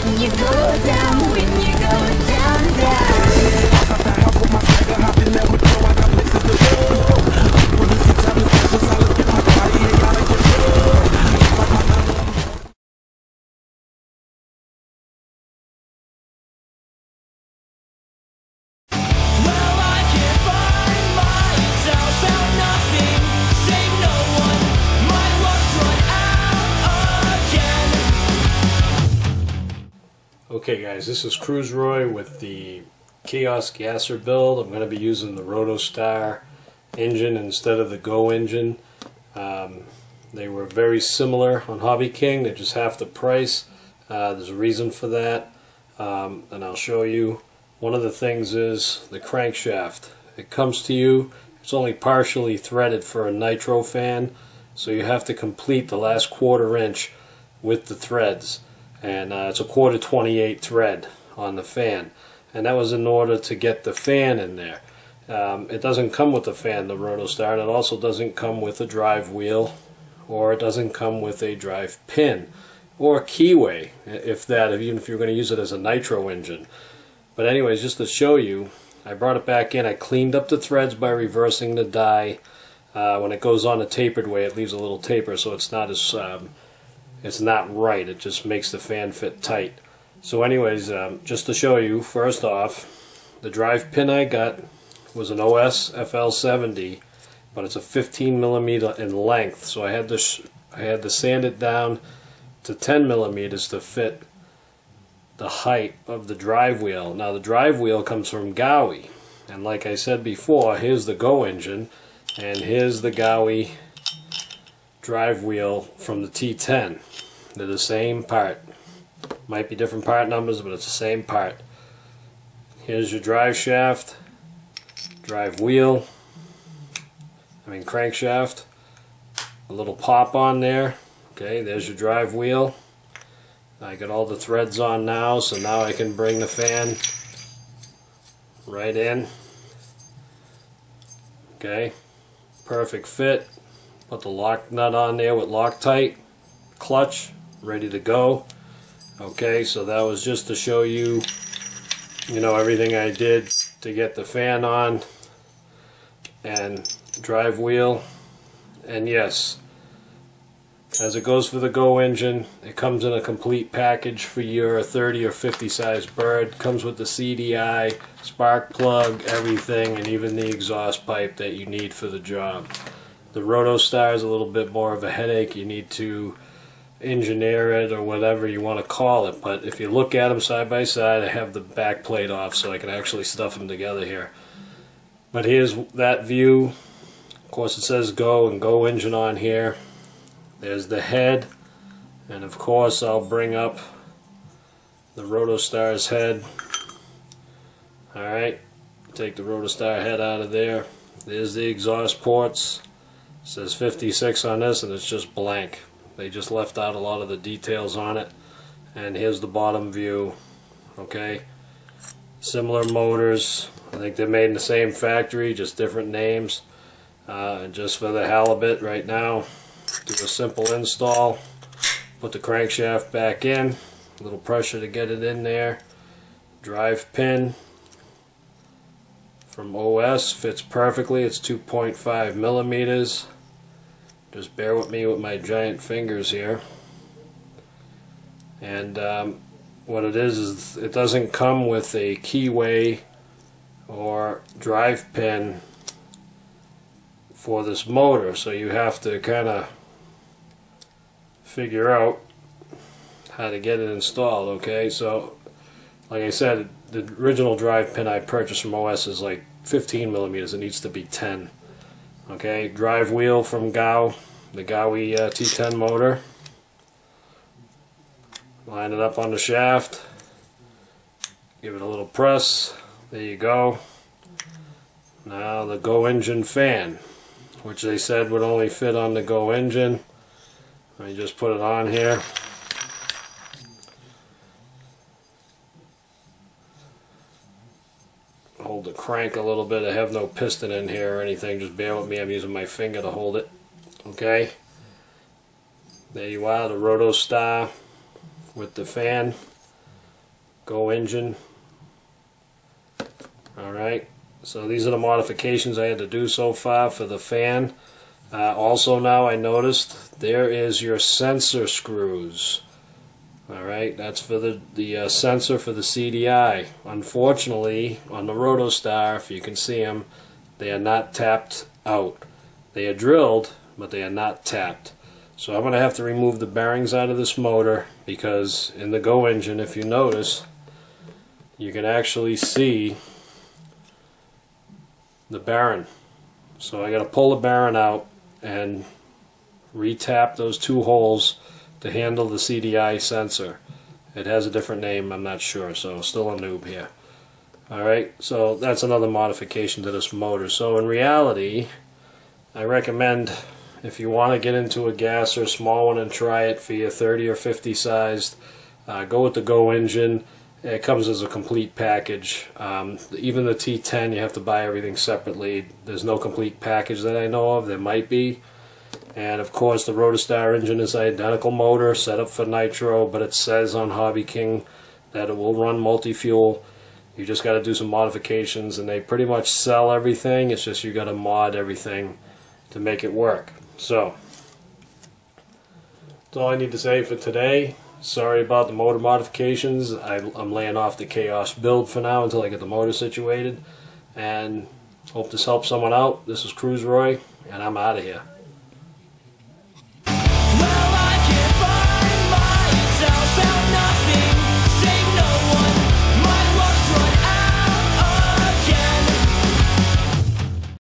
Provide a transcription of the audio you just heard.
when you go down, when you go down, down. Got the house with my swagger, hopping that with I got places to go. When you see time is precious, I look at my body and gotta get real. Like my number. Well, I can't find myself, found nothing, save no one. My luck's run out again. Okay guys, this is Cruise Roy with the Chaos Gasser build. I'm going to be using the Rotorstar engine instead of the Go engine. They were very similar on Hobby King, they're just half the price. There's a reason for that, and I'll show you. One of the things is the crankshaft. It comes to you, it's only partially threaded for a nitro fan, so you have to complete the last 1/4 inch with the threads. And it's a 1/4 28 thread on the fan, and that was in order to get the fan in there. It doesn't come with the fan, the Rotorstar, and it also doesn't come with a drive wheel, or it doesn't come with a drive pin or a keyway, even if you're going to use it as a nitro engine. But anyways, just to show you, I brought it back in. I cleaned up the threads by reversing the die. When it goes on a tapered way, it leaves a little taper, so it's not as it's not right. It just makes the fan fit tight. So anyways, just to show you, first off, the drive pin I got was an OS FL70, but it's a 15mm in length, so I had to sand it down to 10mm to fit the height of the drive wheel. Now the drive wheel comes from Gowie, and like I said before, here's the Go engine, and here's the Gowie drive wheel from the T10. They're the same part. Might be different part numbers, but it's the same part. Here's your drive shaft, drive wheel, crankshaft, a little pop on there. Okay, there's your drive wheel. I got all the threads on now, so now I can bring the fan right in. Okay, perfect fit. Put the lock nut on there with Loctite, clutch, ready to go. Okay, so that was just to show you, everything I did to get the fan on and drive wheel. And yes, as it goes for the Go engine, it comes in a complete package for your 30 or 50 size bird. Comes with the CDI, spark plug, everything, and even the exhaust pipe that you need for the job. The Rotorstar is a little bit more of a headache. You need to engineer it or whatever you want to call it, but if you look at them side by side, I have the back plate off so I can actually stuff them together here. But here's that view. Of course it says Go and Go engine on here. There's the head, and of course I'll bring up the Rotorstar's head. Alright, take the Rotorstar head out of there. There's the exhaust ports. It says 56 on this, and it's just blank. They just left out a lot of the details on it. And here's the bottom view. Okay, similar motors. I think they're made in the same factory, just different names. And just for the halibut right now, do a simple install. Put the crankshaft back in. A little pressure to get it in there. Drive pin from OS fits perfectly. It's 2.5mm. Just bear with me with my giant fingers here. And what it is it doesn't come with a keyway or drive pin for this motor, so you have to kind of figure out how to get it installed. Okay, so like I said, the original drive pin I purchased from OS is like 15mm. It needs to be 10. Okay, drive wheel from the Gowie T10 motor. Line it up on the shaft. Give it a little press. There you go. Now the Go engine fan, which they said would only fit on the Go engine. Let me just put it on here. Hold the crank a little bit. I have no piston in here or anything. Just bear with me. I'm using my finger to hold it. Okay. There you are, the Rotorstar with the fan. Go engine. Alright, so these are the modifications I had to do so far for the fan. Also now I noticed there is your sensor screws. Alright, that's for the sensor for the CDI. Unfortunately, on the Rotorstar, if you can see them, they are not tapped out. They are drilled, but they are not tapped. So I'm going to have to remove the bearings out of this motor, because in the Go engine, if you notice, you can actually see the bearing. So I got to pull the bearing out and re-tap those two holes to handle the CDI sensor. It has a different name, I'm not sure, so still a noob here. Alright, so that's another modification to this motor. So in reality, I recommend, if you want to get into a gas or a small one and try it for your 30 or 50 sized, go with the Go engine. It comes as a complete package. Even the T10, you have to buy everything separately. There's no complete package that I know of. There might be. And of course the Rotorstar engine is an identical motor set up for nitro, but it says on Hobby King that it will run multi-fuel. You just got to do some modifications, and they pretty much sell everything. It's just you got to mod everything to make it work. So that's all I need to say for today. Sorry about the motor modifications. I'm laying off the Chaos build for now until I get the motor situated, and hope this helps someone out. This is Cruise Roy, and I'm out of here. Well, I can't find myself.